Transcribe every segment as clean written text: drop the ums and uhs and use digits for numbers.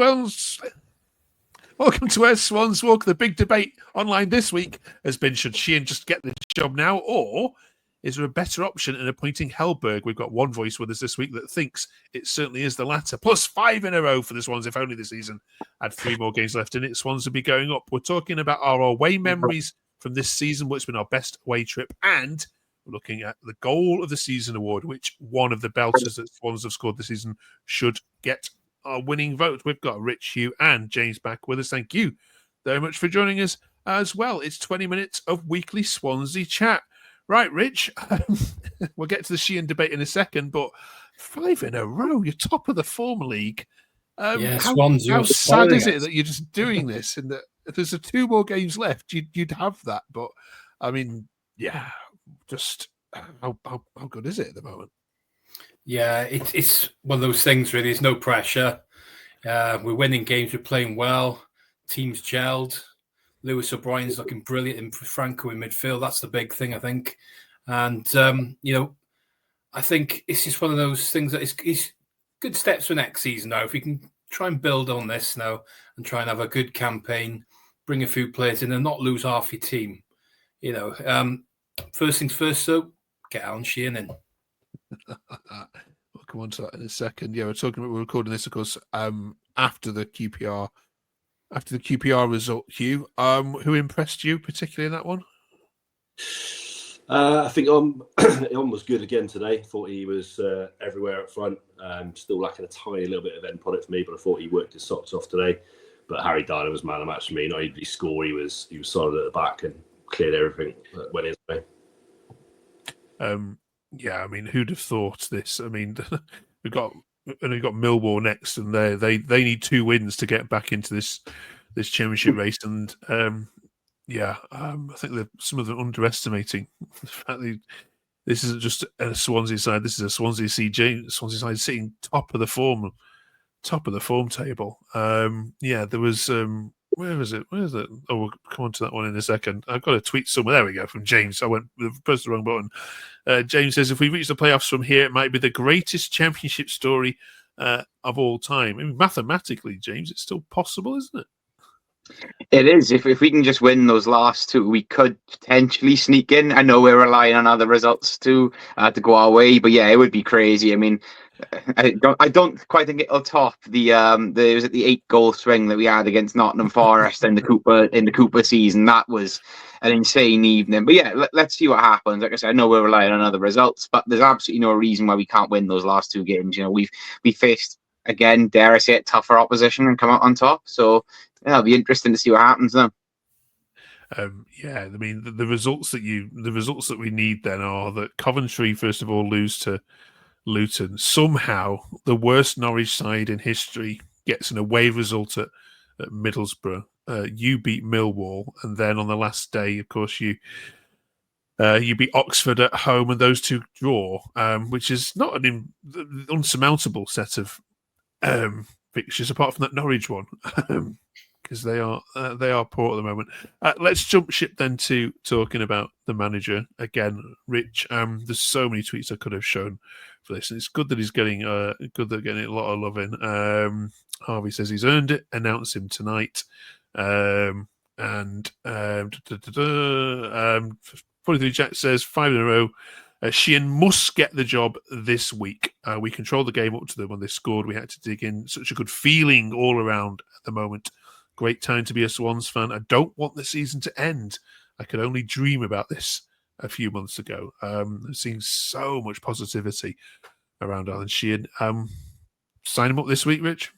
Swans. Welcome to Where's Swans Walk. The big debate online this week has been, should Sheehan just get the job now, or is there a better option in appointing Hellberg? We've got one voice with us this week that thinks it certainly is the latter. Plus 5 in a row for the Swans. If only the season had 3 more games left in it, Swans would be going up. We're talking about our away memories from this season, what's been our best away trip, and we're looking at the goal of the season award, which one of the belters that Swans have scored this season should get our winning vote. We've got Rich, Hugh, and James back with us. Thank you very much for joining us as well. It's 20 minutes of weekly Swansea chat. Right, Rich, we'll get to the Sheehan debate in a second, but 5 in a row, you're top of the form league. How sad is it that you're just doing this? And that if there's 2 more games left, you'd have that. But I mean, yeah, just how good is it at the moment? Yeah, it's one of those things, really. There's no pressure. We're winning games. We're playing well. Team's gelled. Lewis O'Brien's looking brilliant in Franco in midfield. That's the big thing, I think. And, I think it's just one of those things that is good steps for next season now. If we can try and build on this now and try and have a good campaign, bring a few players in and not lose half your team. First things first, so get Alan Sheehan in. We'll come on to that in a second. Yeah, we're recording this, of course, after the QPR result. Hugh, who impressed you particularly in that one? I think Om was good again today. Thought he was everywhere up front. Still lacking a tiny little bit of end product for me, but I thought he worked his socks off today. But Harry Dyer was man of the match for me. Not only score, he was solid at the back and cleared everything that went his way. Yeah, I mean, who'd have thought this? I mean, we've got Millwall next, and they need 2 wins to get back into this championship race. And I think some of them underestimating the fact that this isn't just a Swansea side. This is a Swansea side sitting top of the form table. There was. Where is it? Oh, we'll come on to that one in a second. I've got a tweet somewhere. There we go, from James. I pressed the wrong button. James says, if we reach the playoffs from here, it might be the greatest championship story of all time. I mean, mathematically, James, it's still possible, isn't it? It is. If we can just win those last 2, we could potentially sneak in. I know we're relying on other results to go our way, but yeah, it would be crazy. I mean, I don't quite think it'll top the 8-goal swing that we had against Nottingham Forest in the Cooper season. That was an insane evening. But yeah, let's see what happens. Like I said, I know we're relying on other results, but there's absolutely no reason why we can't win those last 2 games. We faced, again, dare I say it, tougher opposition and come out on top. So yeah, it'll be interesting to see what happens then. I mean, the results that we need then are that Coventry, first of all, lose to Luton. Somehow, the worst Norwich side in history gets an away result at Middlesbrough. You beat Millwall, and then on the last day, of course, you beat Oxford at home, and those 2 draw, which is not an unsurmountable set of fixtures, apart from that Norwich one, because they are poor at the moment. Let's jump ship then to talking about the manager again, Rich. There's so many tweets I could have shown for this, and it's good that he's getting a lot of love in. Harvey says he's earned it. Announce him tonight. 43 Jack says 5 in a row. Sheehan must get the job this week. We controlled the game up to them when they scored. We had to dig in. Such a good feeling all around at the moment. Great time to be a Swans fan. I don't want the season to end. I could only dream about this a few months ago. Seeing so much positivity around Alan Sheehan. Sign him up this week, Rich?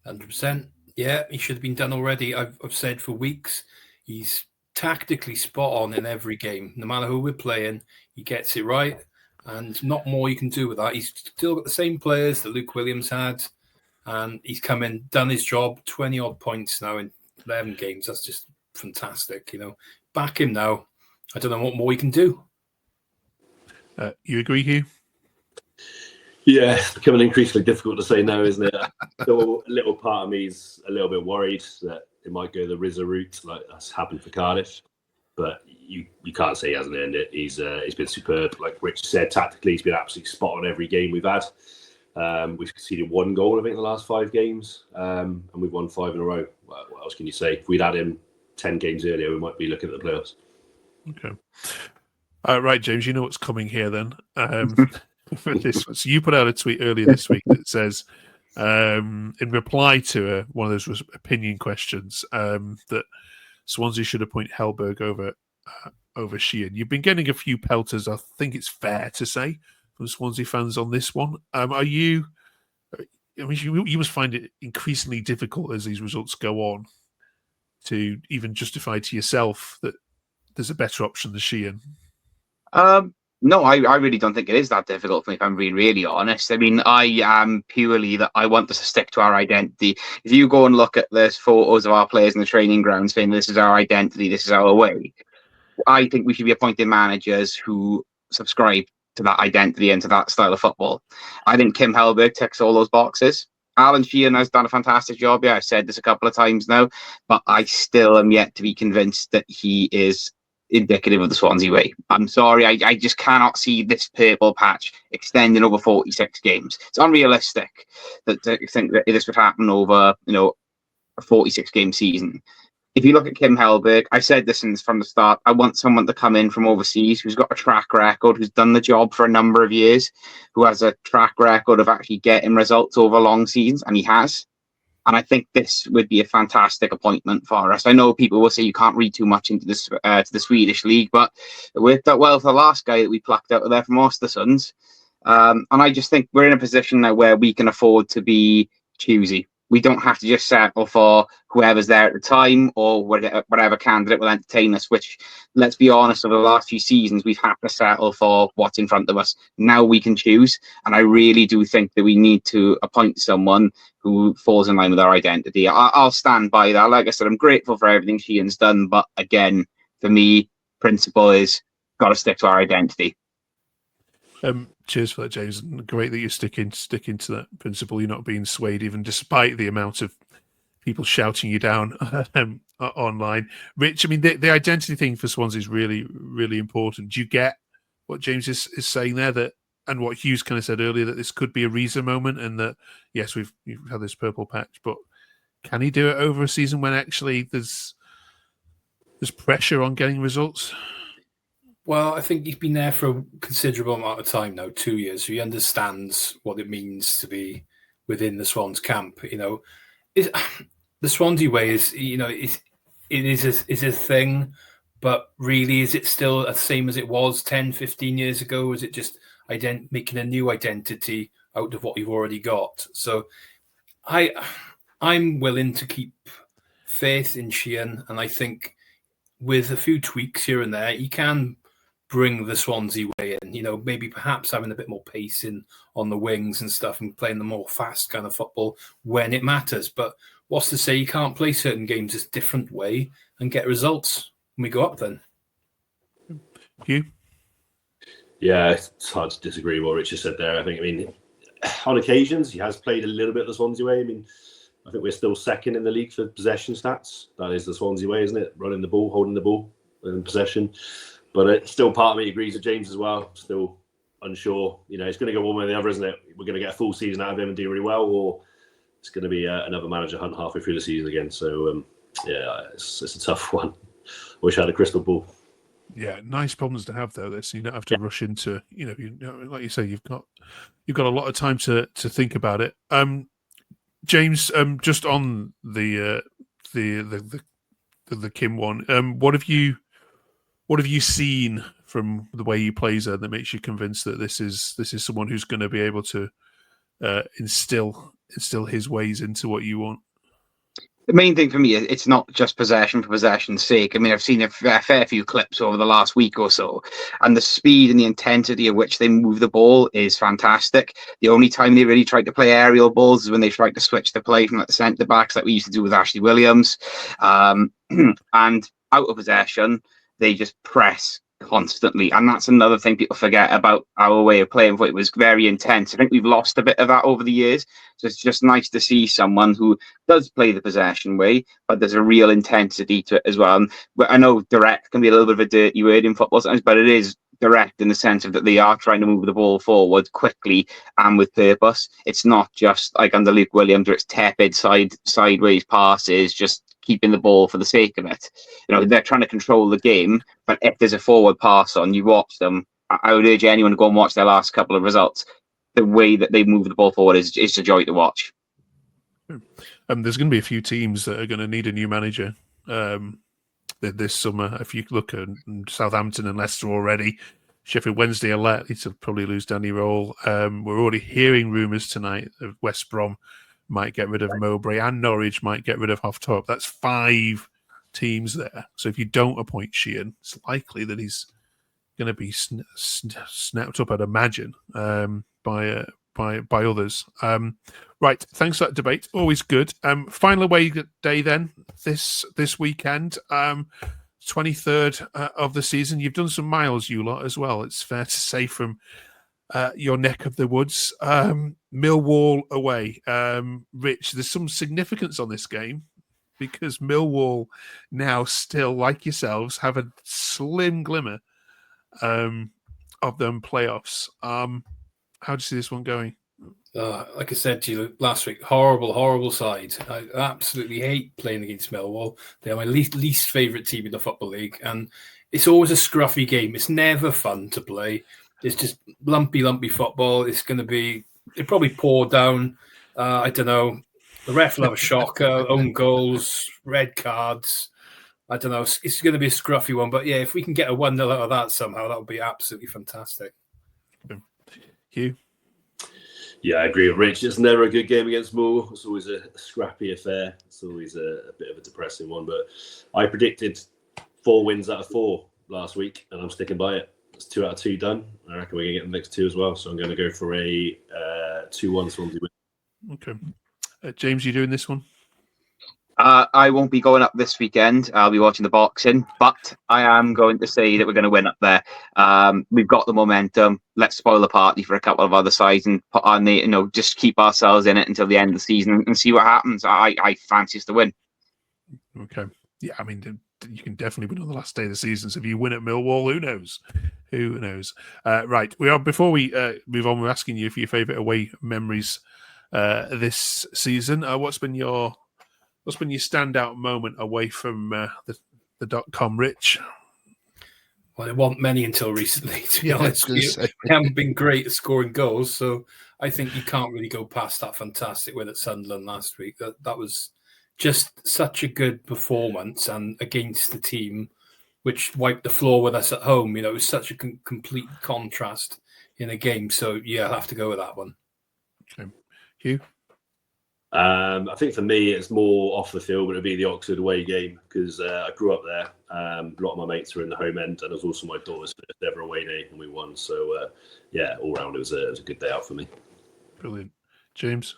100%. Yeah, he should have been done already. I've said for weeks, he's tactically spot on in every game. No matter who we're playing, he gets it right. And not more you can do with that. He's still got the same players that Luke Williams had. And he's come in, done his job, 20-odd points now in 11 games. That's just fantastic, Back him now. I don't know what more he can do. You agree, Hugh? Yeah, it's becoming increasingly difficult to say no, isn't it? Still, a little part of me is a little bit worried that it might go the Rizza route, like that's happened for Cardiff. But you can't say he hasn't earned it. He's been superb. Like Rich said, tactically, he's been absolutely spot on every game we've had. We've conceded 1 goal, I think, in the last 5 games, and we've won 5 in a row. What else can you say? If we'd had him 10 games earlier, we might be looking at the playoffs. Okay. Right, James, you know what's coming here then. For this one. So you put out a tweet earlier this week that says, in reply to one of those opinion questions, that Swansea should appoint Hellberg over Sheehan. You've been getting a few pelters, I think it's fair to say, from Swansea fans on this one. Are you? I mean, you must find it increasingly difficult as these results go on to even justify to yourself that there's a better option than Sheehan. No, I really don't think it is that difficult for me, if I'm being really honest. I mean, I am purely that I want us to stick to our identity. If you go and look at the photos of our players in the training ground saying this is our identity, this is our way, I think we should be appointing managers who subscribe to that identity and to that style of football. I think Kim Hellberg ticks all those boxes. Alan Sheehan has done a fantastic job. Yeah, I've said this a couple of times now, but I still am yet to be convinced that he is indicative of the Swansea way. I'm sorry, I just cannot see this purple patch extending over 46 games. It's unrealistic to think that this would happen over, a 46 game season. If you look at Kim Hellberg, I said this from the start, I want someone to come in from overseas who's got a track record, who's done the job for a number of years, who has a track record of actually getting results over long seasons, and he has. And I think this would be a fantastic appointment for us. I know people will say you can't read too much into this to the Swedish league, but with the last guy that we plucked out of there from Östersunds, and I just think we're in a position now where we can afford to be choosy. We don't have to just settle for whoever's there at the time or whatever candidate will entertain us, which, let's be honest, over the last few seasons, we've had to settle for what's in front of us. Now we can choose. And I really do think that we need to appoint someone who falls in line with our identity. I'll stand by that. Like I said, I'm grateful for everything Sheehan's done. But again, for me, principle is got to stick to our identity. Cheers for that, James. Great that you're sticking to that principle. You're not being swayed, even despite the amount of people shouting you down online. Rich, I mean, the identity thing for Swansea is really, really important. Do you get what James is saying there, that, and what Hughes kind of said earlier, that this could be a Reza moment, and that, yes, we've had this purple patch, but can he do it over a season when actually there's pressure on getting results? Well, I think he's been there for a considerable amount of time now, 2 years. So he understands what it means to be within the Swans camp. The Swansea way is, it is a thing, but really, is it still the same as it was 10, 15 years ago? Or is it just making a new identity out of what you've already got? So I'm willing to keep faith in Sheehan, and I think with a few tweaks here and there, he can bring the Swansea way in, maybe perhaps having a bit more pace on the wings and stuff, and playing the more fast kind of football when it matters. But what's to say you can't play certain games a different way and get results when we go up then? Hugh? Yeah, it's hard to disagree with what Richard said there. I mean, on occasions, he has played a little bit the Swansea way. I mean, I think we're still second in the league for possession stats. That is the Swansea way, isn't it? Running the ball, holding the ball, in possession. But still, part of me agrees with James as well. Still unsure. It's going to go one way or the other, isn't it? We're going to get a full season out of him and do really well, or it's going to be another manager hunt halfway through the season again. So, it's a tough one. Wish I had a crystal ball. Yeah, nice problems to have though. This, you don't have to rush into. Like you say, you've got a lot of time to think about it. James, just on the Kim one, what have you seen from the way he plays her that makes you convinced that this is someone who's going to be able to instill his ways into what you want? The main thing for me is it's not just possession for possession's sake. I mean, I've seen a fair few clips over the last week or so, and the speed and the intensity at which they move the ball is fantastic. The only time they really tried to play aerial balls is when they tried to switch the play from the centre backs, like we used to do with Ashley Williams, and out of possession, they just press constantly. And that's another thing people forget about our way of playing. It was very intense. I think we've lost a bit of that over the years. So it's just nice to see someone who does play the possession way, but there's a real intensity to it as well. And I know direct can be a little bit of a dirty word in football sometimes, but it is direct in the sense of that they are trying to move the ball forward quickly and with purpose. It's not just like under Luke Williams where it's tepid sideways passes, just keeping the ball for the sake of it. They're trying to control the game, but if there's a forward pass on, you watch them. I would urge anyone to go and watch their last couple of results. The way that they move the ball forward is a joy to watch. There's going to be a few teams that are going to need a new manager this summer. If you look at Southampton and Leicester already, Sheffield Wednesday are likely to probably lose Danny Rowell. We're already hearing rumours tonight of West Brom might get rid of Mowbray and Norwich might get rid of Hoftorp. That's 5 teams there. So if you don't appoint Sheehan, it's likely that he's going to be snapped up, I'd imagine, by others. Right, thanks for that debate. Always good. Final away day then this weekend, 23rd of the season. You've done some miles, you lot, as well. It's fair to say from your neck of the woods. Millwall away. Rich, there's some significance on this game because Millwall now still, like yourselves, have a slim glimmer of them playoffs. How do you see this one going? Like I said to you last week, horrible side. I absolutely hate playing against Millwall. They are my least favourite team in the Football League, and it's always a scruffy game. It's never fun to play. It's just lumpy football. It's going to be, it probably pour down. I don't know. The ref will have a shocker, own goals, red cards. I don't know. It's going to be a scruffy one, but yeah, if we can get a 1-0 out of that somehow, that would be absolutely fantastic. Hugh? Yeah, I agree with Rich. It's never a good game against Moore. It's always a scrappy affair. It's always a bit of a depressing one. But I predicted 4 wins out of 4 last week, and I'm sticking by it. It's 2 out of 2 done. I reckon we're going to get the next 2 as well. So I'm going to go for a 2-1 Swansea win. Okay. James, you doing this one? I won't be going up this weekend. I'll be watching the boxing, but I am going to say that we're going to win up there. We've got the momentum. Let's spoil the party for a couple of other sides and put on the, just keep ourselves in it until the end of the season and see what happens. I fancy us to win. Okay. Yeah, I mean, you can definitely win on the last day of the season. So if you win at Millwall, who knows? Who knows? Right. Before we move on, we're asking you for your favourite away memories this season. What's been your standout moment away from the .com, Rich? Well, there weren't many until recently, to be honest with you. They haven't been great at scoring goals, so I think you can't really go past that fantastic win at Sunderland last week. That was just such a good performance, and against the team which wiped the floor with us at home. It was such a complete contrast in a game. So, yeah, I'll have to go with that one. Okay. Hugh? I think for me, it's more off the field, but it'd be the Oxford away game because I grew up there. A lot of my mates were in the home end, and it was also my daughter's first ever away day, and we won. So, all round, it was a good day out for me. Brilliant. James?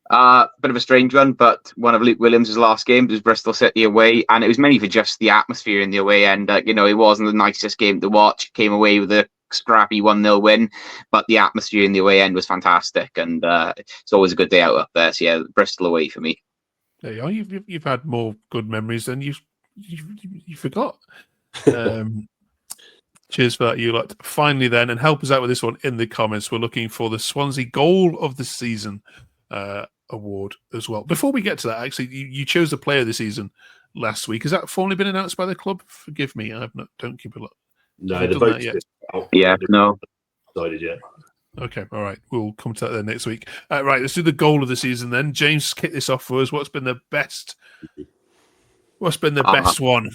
Bit of a strange one, but one of Luke Williams' last games was Bristol City away, and it was mainly for just the atmosphere in the away end. It wasn't the nicest game to watch. Came away with a scrappy 1-0 win, but the atmosphere in the away end was fantastic, and it's always a good day out up there. So yeah, Bristol away for me. There you are. You've had more good memories than you forgot. Cheers for that, you lot. Finally, then, and help us out with this one in the comments. We're looking for the Swansea Goal of the Season award as well. Before we get to that, actually, you chose the player of the season last week. Has that formally been announced by the club? Forgive me, don't keep a look. No, the vote's yet. Yeah, no. Decided yet. Okay, all right. We'll come to that then next week. Right, let's do the goal of the season then. James, kick this off for us. What's been the best? What's been the best one?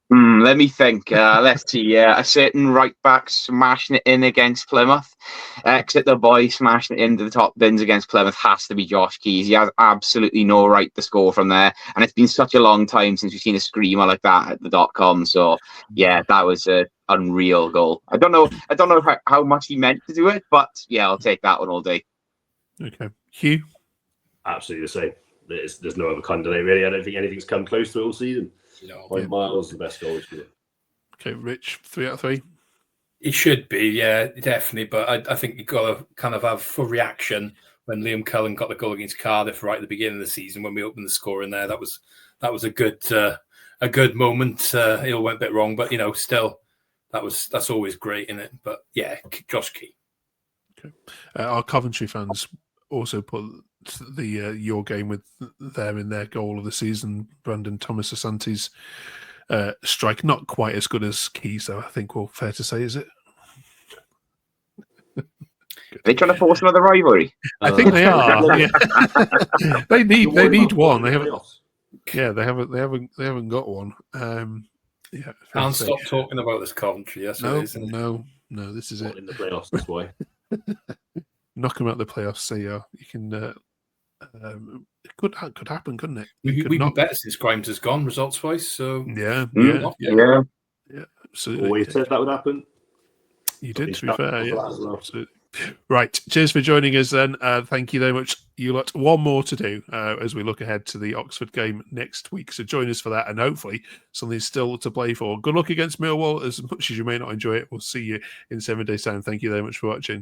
Let me think. Let's see. A certain right back smashing it in against Plymouth. Exeter boy smashing it into the top bins against Plymouth has to be Josh Keys. He has absolutely no right to score from there. And it's been such a long time since we've seen a screamer like that at the .com. So, yeah, that was an unreal goal. I don't know how much he meant to do it, but, yeah, I'll take that one all day. Okay. Hugh? Absolutely the same. There's no other candidate, really. I don't think anything's come close to it all season. By miles, the best goal. Okay, Rich, 3 out of 3. It should be, yeah, definitely. But I think you've got to kind of have full reaction when Liam Cullen got the goal against Cardiff right at the beginning of the season when we opened the score in there. That was a good moment. It all went a bit wrong, but still, that's always great in it. But yeah, Josh Key. Our Coventry fans also put the your game with them in their goal of the season. Brandon Thomas Asante's strike, not quite as good as Key's, though. I think fair to say, is it? Are they trying to force another rivalry? I think they are. Yeah. they need one. They haven't got one. Can't stop talking about this Coventry. Yes, no. This is it in the playoffs. That's why. Knock them out the playoffs. So yeah, you can. It could happen, couldn't it? We've been better since Grimes has gone results-wise. So yeah. Absolutely. Always said that would happen. You did, to be fair. Yeah, absolutely. Right. Cheers for joining us then. Thank you very much, you lot. One more to do as we look ahead to the Oxford game next week. So join us for that, and hopefully something's still to play for. Good luck against Millwall. As much as you may not enjoy it, we'll see you in 7 days' time. Thank you very much for watching.